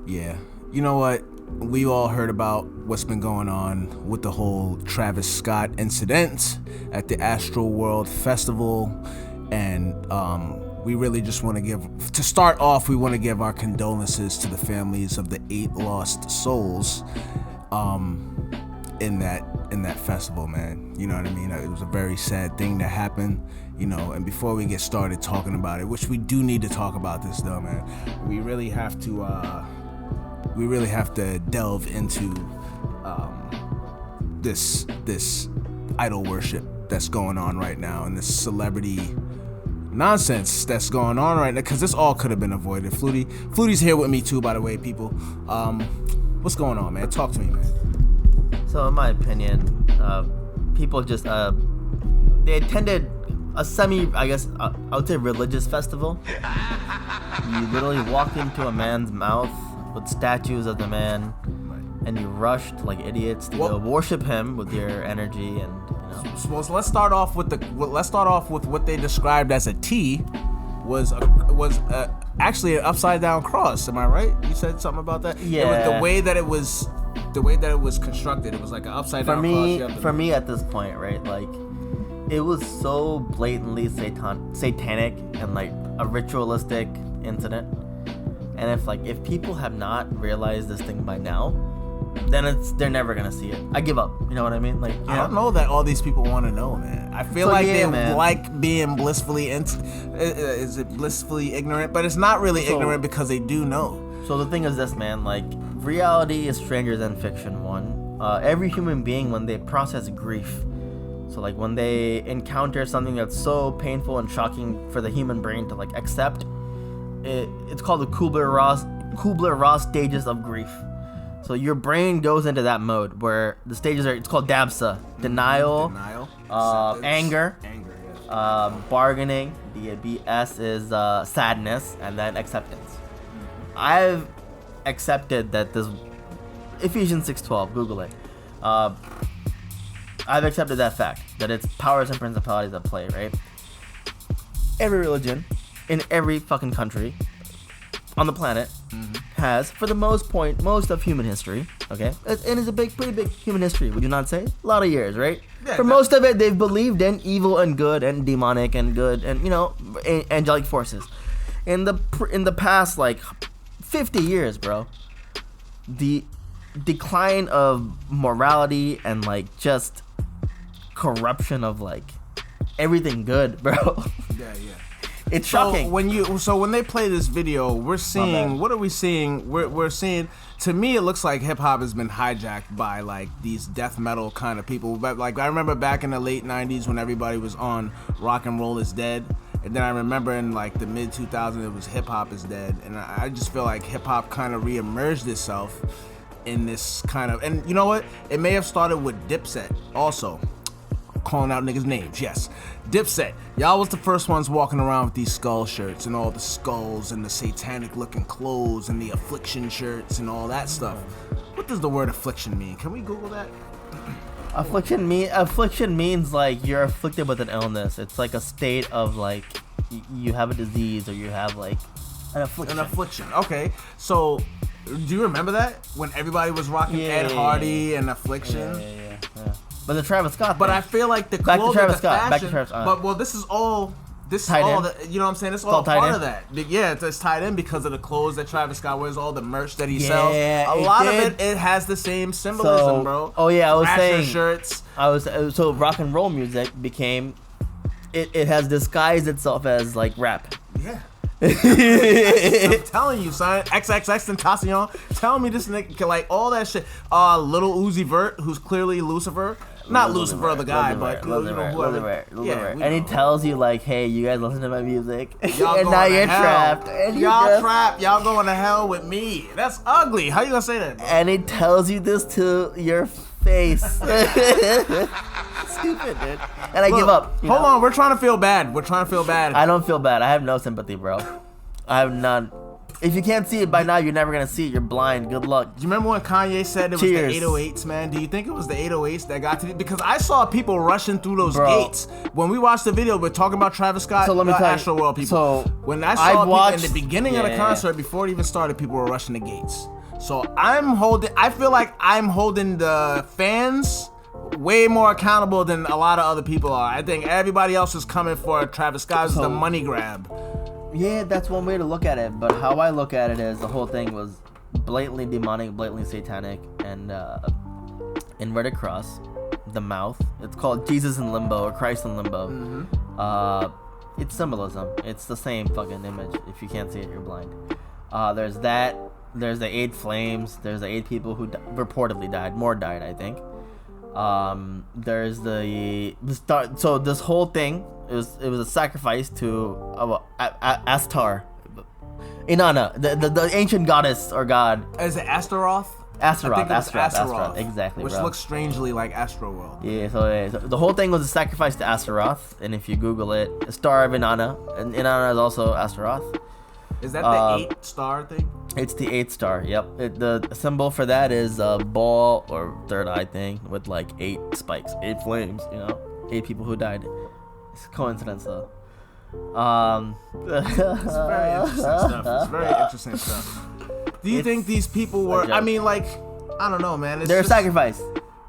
Yeah. You know what? We all heard about what's been going on with the whole Travis Scott incident at the Astro World Festival. And we really just want to to start off, we want to give our condolences to the families of the 8 lost souls in that festival, man. You know what I mean? It was a very sad thing that happened, you know. And before we get started talking about it, which we do need to talk about this though, man, we really have to delve into this idol worship that's going on right now, and this celebrity nonsense that's going on right now, because this all could have been avoided. Flutie's here with me too, by the way, people. What's going on, man? Talk to me, man. So in my opinion, people just they attended a I would say religious festival. You literally walked into a man's mouth with statues of the man, and you rushed like idiots to go worship him with your energy, and So let's start off with what they described as a T was actually an upside down cross. Am I right? You said something about that? Yeah. It was the way that it was constructed. It was like an upside down cross. For me, at this point, right, like it was so blatantly satanic and like a ritualistic incident. And if people have not realized this thing by now, then they're never gonna see it. I give up. You know what I mean? Like, I don't know that all these people want to know, man. I feel they like being blissfully is it blissfully ignorant? But it's not really ignorant because they do know. So the thing is this, man. Like, reality is stranger than fiction. Every human being, when they process grief, so like when they encounter something that's so painful and shocking for the human brain to like accept, it's called the Kubler-Ross stages of grief. So your brain goes into that mode where the stages it's called DABSA: denial, anger, bargaining. The BS is sadness, and then acceptance. I've accepted that this Ephesians 6:12. Google it. I've accepted that fact that it's powers and principalities at play. Right. Every religion in every fucking country on the planet has, for the most of human history, okay? And it's a pretty big human history, would you not say? A lot of years, right? Yeah, most of it, they've believed in evil and good and demonic and good and, angelic forces. In the past, like, 50 years, bro, the decline of morality and, like, just corruption of, like, everything good, bro. Yeah. It's shocking. When they play this video, we're seeing, what are we seeing? We're seeing, to me, it looks like hip hop has been hijacked by like these death metal kind of people. But like, I remember back in the late 90s when everybody was on Rock and Roll is Dead. And then I remember in like the mid 2000s, it was Hip Hop is Dead. And I just feel like hip hop kind of reemerged itself in this kind of, and you know what? It may have started with Dipset also. Calling out niggas' names, yes. Dipset, y'all was the first ones walking around with these skull shirts and all the skulls and the satanic looking clothes and the affliction shirts and all that stuff. What does the word affliction mean? Can we Google that? Affliction means like you're afflicted with an illness. It's like a state of like you have a disease or you have like an affliction. An affliction. Okay. So do you remember that when everybody was rocking Ed Hardy and Affliction? Yeah. But the Travis Scott. But I feel like the clothes, Back to Travis Scott. But this is all. This is tied all. in. You know what I'm saying? It's all part of that. Yeah, it's tied in because of the clothes that Travis Scott wears, all the merch that he sells. A lot of it has the same symbolism, bro. Oh yeah, I was Thrasher saying. Shirts. So rock and roll music became. It has disguised itself as like rap. Yeah. I'm telling you, son. XXX Tentacion. Tell me this nigga like all that shit. Little Uzi Vert, who's clearly Lucifer. Not Lucifer the guy, but whoever. Yeah, and he tells you like, "Hey, you guys listen to my music, y'all and now you're trapped. And y'all trapped. Y'all going to hell with me. That's ugly. How you gonna say that? Bro? And he tells you this to your face. Stupid, dude. And I give up. Hold on, we're trying to feel bad. I don't feel bad. I have no sympathy, bro. I have none. If you can't see it by now, you're never gonna see it. You're blind. Good luck. Do you remember when Kanye said it was Cheers. the 808s, man? Do you think it was the 808s that got to the... Because I saw people rushing through those Bro. gates. When we watched the video, we're talking about Travis Scott, So let me tell you. Astro World people. So when I saw people watched, in the beginning of the concert, before it even started, people were rushing the gates. So I feel like I'm holding the fans way more accountable than a lot of other people are. I think everybody else is coming for Travis Scott as the money grab. Yeah, that's one way to look at it. But how I look at it is the whole thing was blatantly demonic, blatantly satanic, and inverted cross, the mouth. It's called Jesus in limbo or Christ in limbo. Mm-hmm. It's symbolism. It's the same fucking image. If you can't see it, you're blind. There's that. There's the 8 flames. There's the 8 people who reportedly died. More died, I think. There's the start. So this whole thing it was a sacrifice to Astar, Inanna, the ancient goddess or god. Is it Astaroth? Astaroth, exactly, which bro. looks strangely like Astro World. Yeah, so the whole thing was a sacrifice to Astaroth, and if you Google it, a star of Inanna, and Inanna is also Astaroth. Is that the 8-star thing? It's the 8 star. Yep. The symbol for that is a ball or third eye thing with like 8 spikes, 8 flames. 8 people who died. It's a coincidence though. It's very interesting stuff. It's very interesting stuff. Do you think these people were? I mean, like, I don't know, man. They're sacrificed.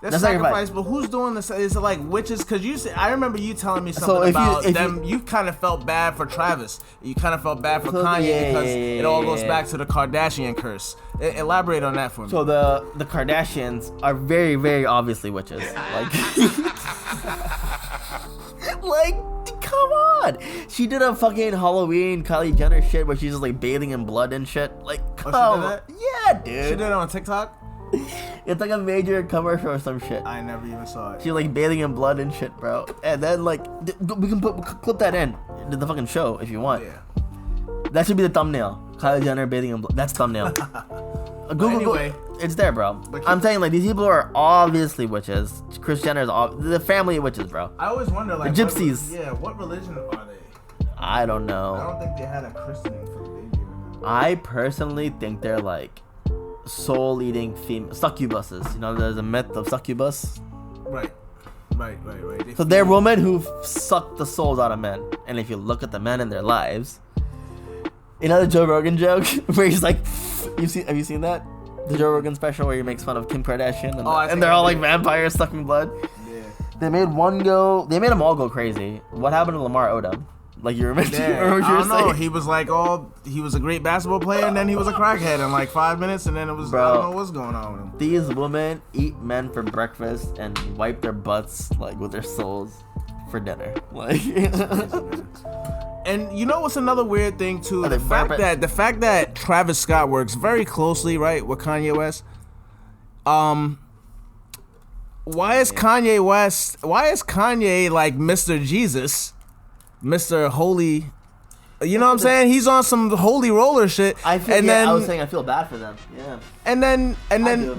That's sacrifice, but who's doing this? Is it like witches? Because I remember you telling me something about them. You kind of felt bad for Travis. You kind of felt bad for Kanye because it all goes back to the Kardashian curse. Elaborate on that for me. So the Kardashians are very, very obviously witches. Like, come on. She did a fucking Halloween Kylie Jenner shit where she's just like bathing in blood and shit. Like, come on. Yeah, dude. She did it on TikTok? It's like a major commercial or some shit. I never even saw it. She's like bathing in blood and shit, bro. And then like we can clip that in to the fucking show if you want. Yeah. That should be the thumbnail. Kylie Jenner bathing in blood. That's thumbnail. Google. It's there, bro. I'm saying like these people are obviously witches. Kris Jenner's the family of witches, bro. I always wonder like the gypsies. What religion are they? I don't know. I don't think they had a christening for the baby. I personally think they're like soul-eating female succubuses. There's a myth of succubus. Right. So they're women who suck the souls out of men. And if you look at the men in their lives, the Joe Rogan joke where he's like, have you seen that? The Joe Rogan special where he makes fun of Kim Kardashian and they're all like vampires sucking blood. Yeah. They made them all go crazy. What happened to Lamar Odom? Like you remember? Yeah, I don't know. He was like, he was a great basketball player, and then he was a crackhead in like 5 minutes, and then it was, I don't know what's going on with him. These women eat men for breakfast and wipe their butts like with their souls for dinner. Like, and you know what's another weird thing too? The fact that Travis Scott works very closely, right, with Kanye West. Why is Kanye like Mr. Jesus? Mr. Holy, you know what I'm saying? He's on some holy roller shit. I was saying I feel bad for them. Yeah. And then,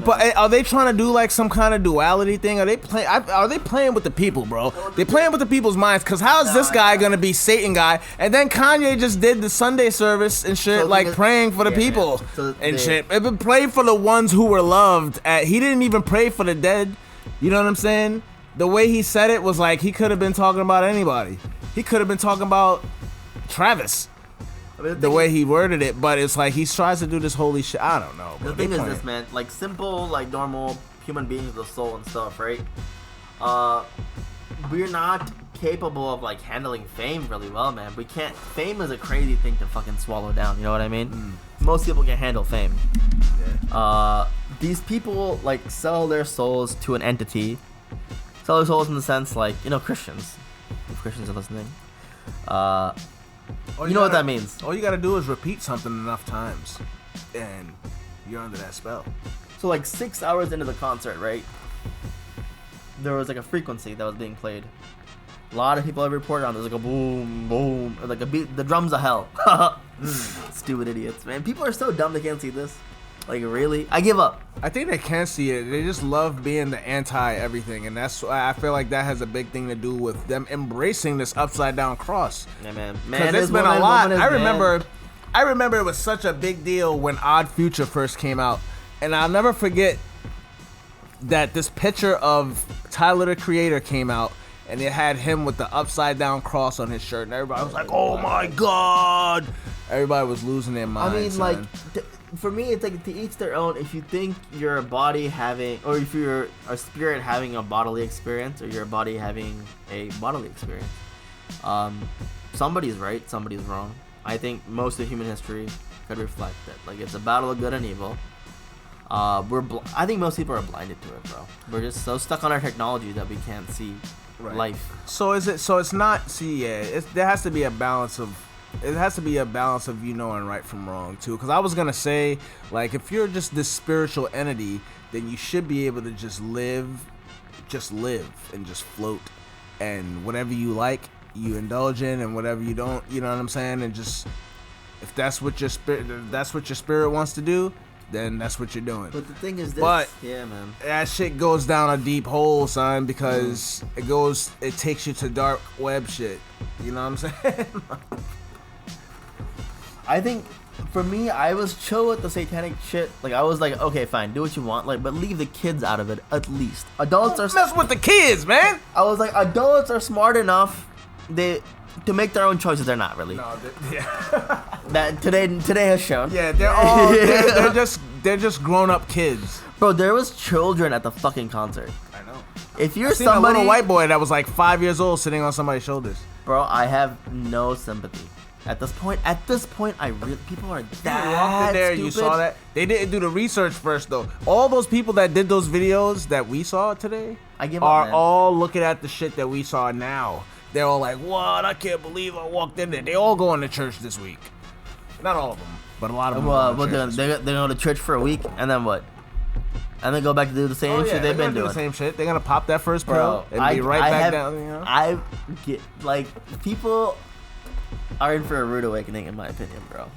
but are they trying to do like some kind of duality thing? Are they playing with the people, bro? They playing with the people's minds. Cause how is this guy gonna be Satan guy? And then Kanye just did the Sunday service and shit, like praying for the people and shit. It been praying for the ones who were loved. He didn't even pray for the dead. You know what I'm saying? The way he said it was like he could have been talking about anybody. He could have been talking about Travis. The way he worded it, but it's like he tries to do this holy shit. I don't know. The thing is this, man. Like simple, like normal human beings with a soul and stuff, right? We're not capable of like handling fame really well, man. We can't. Fame is a crazy thing to fucking swallow down. You know what I mean? Most people can handle fame. Yeah. These people like sell their souls to an entity. Sell their souls in the sense like Christians. If Christians are listening, you know what that means. All you gotta do is repeat something enough times, and you're under that spell. So like 6 hours into the concert, right? There was like a frequency that was being played. A lot of people have reported on. There's like a boom, boom, or like a beat. The drums of hell. Stupid idiots, man. People are so dumb they can't see this. Like, really? I give up. I think they can see it. They just love being the anti-everything. And that's why I feel like that has a big thing to do with them embracing this upside-down cross. Yeah, man. Because it's been a lot. I remember I remember it was such a big deal when Odd Future first came out, and I'll never forget that this picture of Tyler the Creator came out, and it had him with the upside down cross on his shirt, and everybody was like, "Oh my god!" Everybody was losing their minds. I mean, son. like, for me, it's like to each their own. If you think your body having, or if you're a spirit having a bodily experience, or your body having a bodily experience, somebody's right, somebody's wrong. I think most of human history could reflect that. Like, it's a battle of good and evil. I think most people are blinded to it, bro. We're just so stuck on our technology that we can't see life. So is it? So it's not. See, yeah, there has to be a balance of. It has to be a balance of you knowing right from wrong too. Because I was gonna say, like, if you're just this spiritual entity, then you should be able to just live and just float, and whatever you like, you indulge in, and whatever you don't, you know what I'm saying? And just if that's what your spirit wants to do, then that's what you're doing. But the thing is this, but yeah, man, that shit goes down a deep hole, son, because it takes you to dark web shit. You know what I'm saying? I think for me, I was chill with the satanic shit. Like, I was like, okay, fine, do what you want, like, but leave the kids out of it at least. Adults are mess with the kids, man. I was like, adults are smart enough to make their own choices. They're not really. No, yeah. That today has shown. Yeah, they're just grown up kids. Bro, there was children at the fucking concert. I know. If you're I seen somebody, a little white boy that was like 5 years old sitting on somebody's shoulders. Bro, I have no sympathy. At this point, people are that You walked in there, stupid. you saw that. They didn't do the research first though. All those people that did those videos that we saw today are all looking at the shit that we saw now. They're all like, "What? I can't believe I walked in there." They all going to church this week. Not all of them, but a lot of them. Well, they go to church for a week and then what? And then go back to do the same shit they've been doing. The same shit. They're gonna pop that first pill and be right back down. You know? I get like people are in for a rude awakening, in my opinion, bro.